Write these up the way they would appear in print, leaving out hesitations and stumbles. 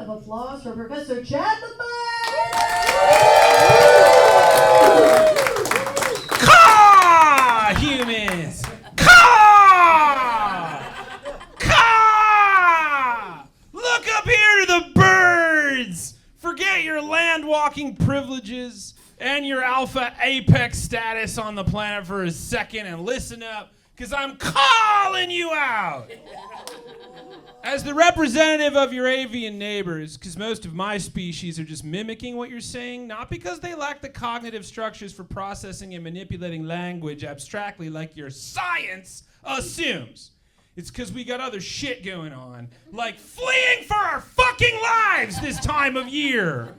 of applause for Professor Chad LeBay! Caw, humans! Caw! Caw! Look up here to the birds! Forget your land-walking privileges and your alpha apex status on the planet for a second and listen up, because I'm calling you out! As the representative of your avian neighbors, because most of my species are just mimicking what you're saying, not because they lack the cognitive structures for processing and manipulating language abstractly like your science assumes. It's because we got other shit going on, like fleeing for our fucking lives this time of year.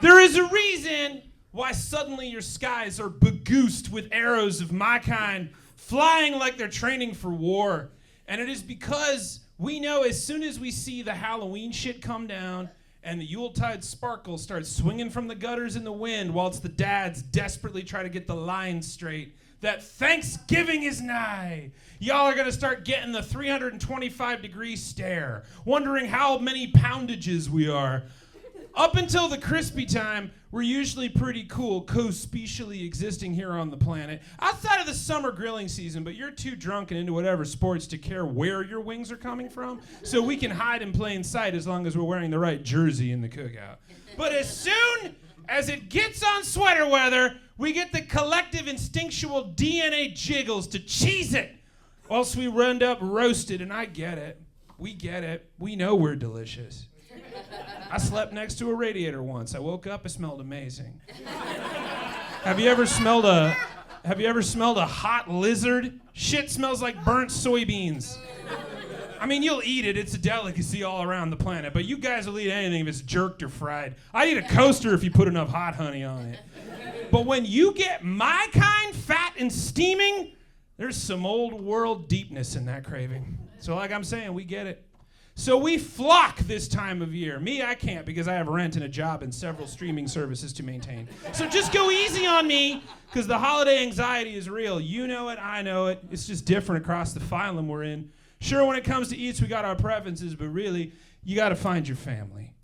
There is a reason why suddenly your skies are begoosed with arrows of my kind, flying like they're training for war. And it is because we know as soon as we see the Halloween shit come down and the Yuletide sparkles start swinging from the gutters in the wind whilst the dads desperately try to get the lines straight, that Thanksgiving is nigh. Y'all are gonna start getting the 325-degree stare, wondering how many poundages we are. Up until the crispy time, we're usually pretty cool, co-specially existing here on the planet. Outside of the summer grilling season, but you're too drunk and into whatever sports to care where your wings are coming from, so we can hide in plain sight as long as we're wearing the right jersey in the cookout. But as soon as it gets on sweater weather, we get the collective instinctual DNA jiggles to cheese it, else we end up roasted, and I get it. We get it. We know we're delicious. I slept next to a radiator once. I woke up, it smelled amazing. Have you ever smelled a hot lizard? Shit smells like burnt soybeans. I mean, you'll eat it. It's a delicacy all around the planet, but you guys will eat anything if it's jerked or fried. I'd eat a coaster if you put enough hot honey on it. But when you get my kind fat and steaming, there's some old world deepness in that craving. So like I'm saying, we get it. So we flock this time of year. Me, I can't because I have rent and a job and several streaming services to maintain. So just go easy on me because the holiday anxiety is real. You know it, I know it. It's just different across the phylum we're in. Sure, when it comes to eats, we got our preferences, but really, you got to find your family.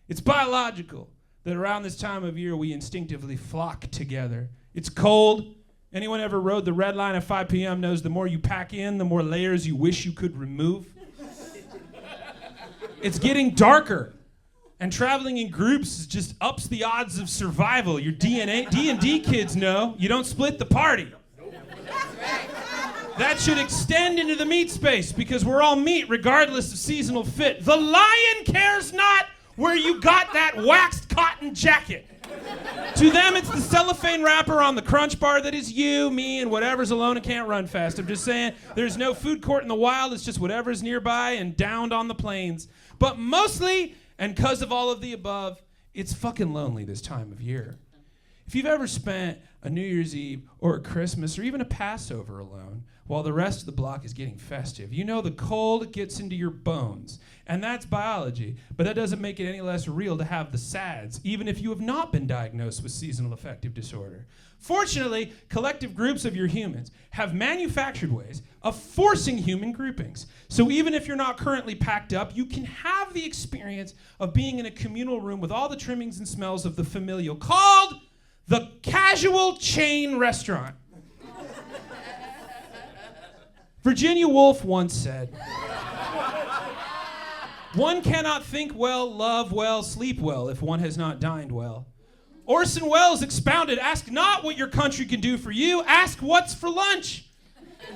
It's biological that around this time of year we instinctively flock together. It's cold. Anyone ever rode the red line at 5 p.m. knows the more you pack in, the more layers you wish you could remove. It's getting darker, and traveling in groups just ups the odds of survival. Your D&D kids know you don't split the party. That should extend into the meat space because we're all meat regardless of seasonal fit. The lion cares not where you got that waxed cotton jacket. To them, it's the cellophane wrapper on the crunch bar that is you, me, and whatever's alone and can't run fast. I'm just saying, there's no food court in the wild. It's just whatever's nearby and downed on the plains. But mostly, and because of all of the above, it's fucking lonely this time of year. If you've ever spent a New Year's Eve or a Christmas or even a Passover alone while the rest of the block is getting festive, you know the cold gets into your bones. And that's biology, but that doesn't make it any less real to have the SADS, even if you have not been diagnosed with seasonal affective disorder. Fortunately, collective groups of your humans have manufactured ways of forcing human groupings. So even if you're not currently packed up, you can have the experience of being in a communal room with all the trimmings and smells of the familial, called the casual chain restaurant. Virginia Woolf once said, "One cannot think well, love well, sleep well if one has not dined well." Orson Welles expounded, "Ask not what your country can do for you, ask what's for lunch."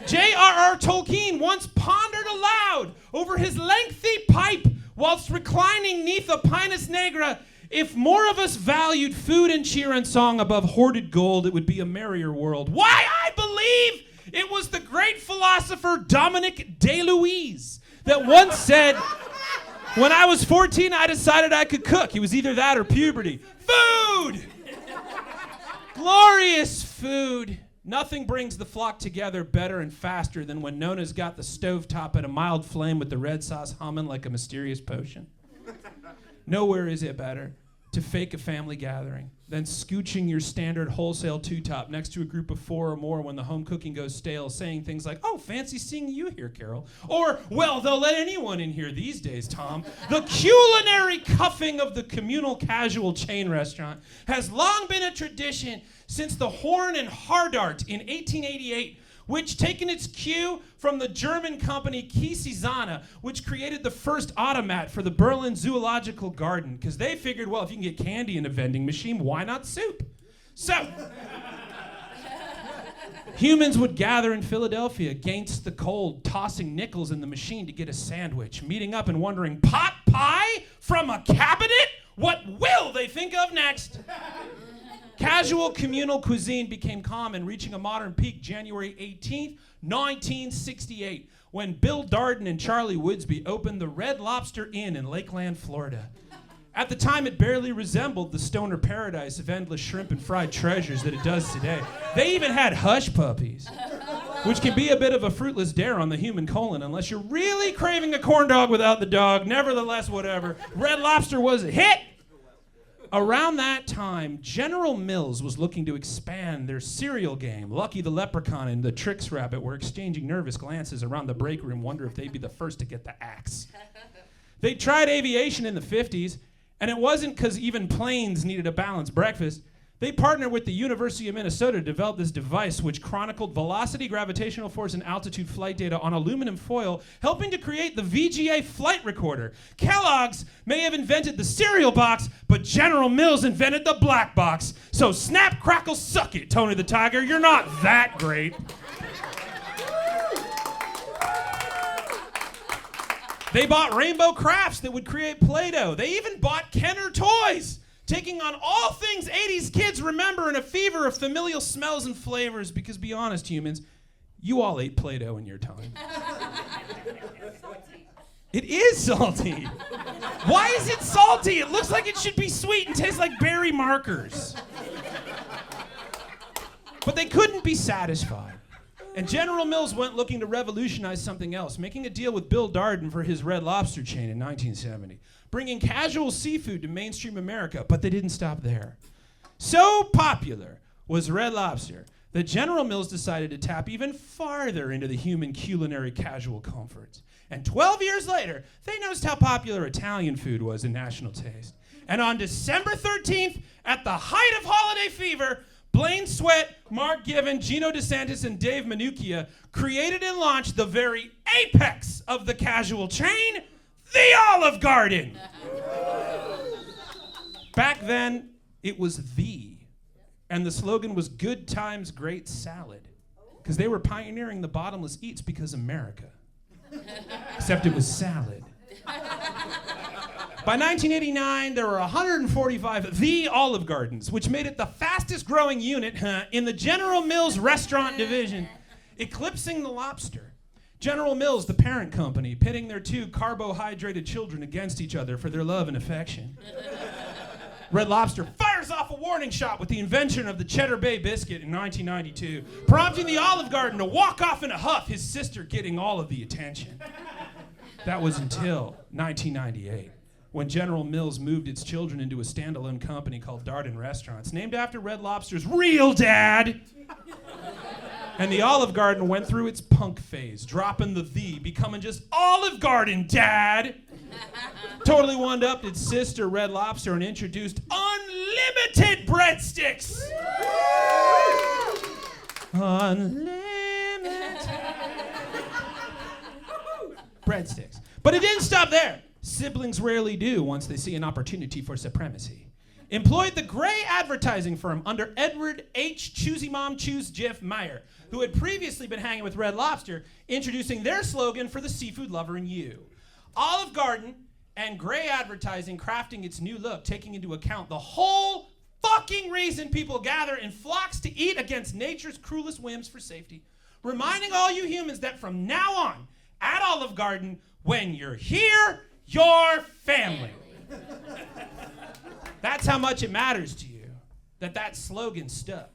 J.R.R. Tolkien once pondered aloud over his lengthy pipe whilst reclining neath a Pinus Nigra, "If more of us valued food and cheer and song above hoarded gold, it would be a merrier world." Why, I believe it was the great philosopher Dominique de Louise that once said, "When I was 14, I decided I could cook. It was either that or puberty." Food! Glorious food. Nothing brings the flock together better and faster than when Nona's got the stovetop at a mild flame with the red sauce humming like a mysterious potion. Nowhere is it better. to fake a family gathering, then scooching your standard wholesale two-top next to a group of 4 or more when the home cooking goes stale, saying things like, "Oh, fancy seeing you here, Carol." Or, "Well, they'll let anyone in here these days, Tom." The culinary cuffing of the communal casual chain restaurant has long been a tradition since the Horn and Hardart in 1888, which, taken its cue from the German company Kiesizana, which created the first automat for the Berlin Zoological Garden, because they figured, well, if you can get candy in a vending machine, why not soup? So, humans would gather in Philadelphia against the cold, tossing nickels in the machine to get a sandwich, meeting up and wondering, pot pie from a cabinet? What will they think of next? Casual communal cuisine became common, reaching a modern peak January 18th, 1968, when Bill Darden and Charlie Woodsby opened the Red Lobster Inn in Lakeland, Florida. At the time, it barely resembled the stoner paradise of endless shrimp and fried treasures that it does today. They even had hush puppies, which can be a bit of a fruitless dare on the human colon unless you're really craving a corn dog without the dog. Nevertheless, whatever. Red Lobster was a hit. Around that time, General Mills was looking to expand their cereal game. Lucky the Leprechaun and the Trix Rabbit were exchanging nervous glances around the break room, wonder if they'd be the first to get the axe. They tried aviation in the 50s, and it wasn't because even planes needed a balanced breakfast. They partnered with the University of Minnesota to develop this device which chronicled velocity, gravitational force, and altitude flight data on aluminum foil, helping to create the VGA flight recorder. Kellogg's may have invented the cereal box, but General Mills invented the black box. So snap, crackle, suck it, Tony the Tiger. You're not that great. They bought Rainbow Crafts that would create Play-Doh. They even bought Kenner Toys, taking on all things 80s kids remember in a fever of familial smells and flavors, because be honest, humans, you all ate Play-Doh in your time. It is salty. Why is it salty? It looks like it should be sweet and tastes like berry markers. But they couldn't be satisfied. And General Mills went looking to revolutionize something else, making a deal with Bill Darden for his Red Lobster chain in 1970. Bringing casual seafood to mainstream America, but they didn't stop there. So popular was Red Lobster that General Mills decided to tap even farther into the human culinary casual comforts. And 12 years later, they noticed how popular Italian food was in national taste. And on December 13th, at the height of holiday fever, Blaine Sweat, Mark Given, Gino DeSantis, and Dave Minuccia created and launched the very apex of the casual chain, the Olive Garden. Back then, it was the, and the slogan was "Good Times, Great Salad," because they were pioneering the bottomless eats because America. Except it was salad. By 1989, there were 145 The Olive Gardens, which made it the fastest growing unit in the General Mills restaurant division, eclipsing the lobster. General Mills, the parent company, pitting their 2 carbohydrated children against each other for their love and affection. Red Lobster fires off a warning shot with the invention of the Cheddar Bay biscuit in 1992, prompting the Olive Garden to walk off in a huff, his sister getting all of the attention. That was until 1998, when General Mills moved its children into a standalone company called Darden Restaurants, named after Red Lobster's real dad. And the Olive Garden went through its punk phase, dropping the, becoming just Olive Garden, Dad. Totally one-upped its sister, Red Lobster, and introduced unlimited breadsticks. Unlimited breadsticks. But it didn't stop there. Siblings rarely do once they see an opportunity for supremacy. Employed the gray advertising firm under Edward H. Choosy Mom Choose Jeff Meyer, who had previously been hanging with Red Lobster, introducing their slogan for the seafood lover in you. Olive Garden and gray advertising crafting its new look, taking into account the whole fucking reason people gather in flocks to eat against nature's cruelest whims for safety. Reminding all you humans that from now on, at Olive Garden, when you're here, you're family. That's how much it matters to you that slogan stuck.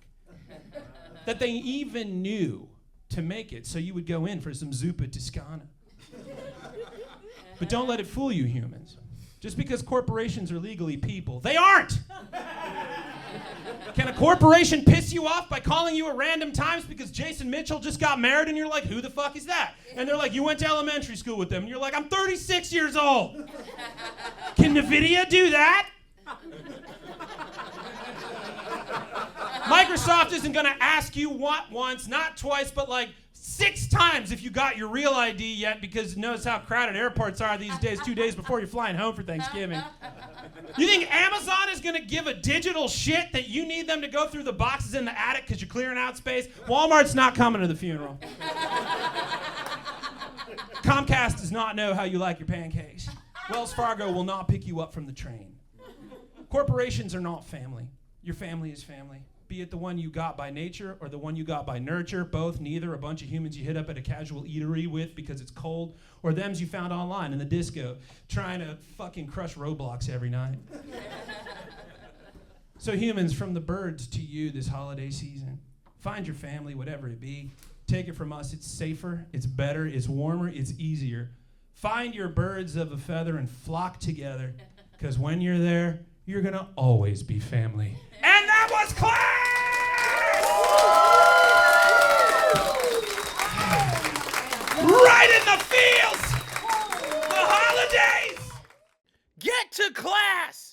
That they even knew to make it so you would go in for some zuppa toscana. But don't let it fool you, humans. Just because corporations are legally people, they aren't. Can a corporation piss you off by calling you at random times because Jason Mitchell just got married and you're like, who the fuck is that? And they're like, you went to elementary school with them. And you're like, I'm 36 years old. Can NVIDIA do that? Microsoft isn't going to ask you what once, not twice, but like 6 times if you got your real ID yet, because notice how crowded airports are these days, 2 days before you're flying home for Thanksgiving. You think Amazon is going to give a digital shit that you need them to go through the boxes in the attic because you're clearing out space? Walmart's not coming to the funeral. Comcast does not know how you like your pancakes. Wells Fargo will not pick you up from the train. Corporations are not family. Your family is family. Be it the one you got by nature or the one you got by nurture, both, neither, a bunch of humans you hit up at a casual eatery with because it's cold, or thems you found online in the disco trying to fucking crush Roblox every night. So humans, from the birds to you this holiday season, find your family, whatever it be. Take it from us, it's safer, it's better, it's warmer, it's easier. Find your birds of a feather and flock together, because when you're there, you're gonna always be family. And that was class! Right in the fields! The holidays! Get to class!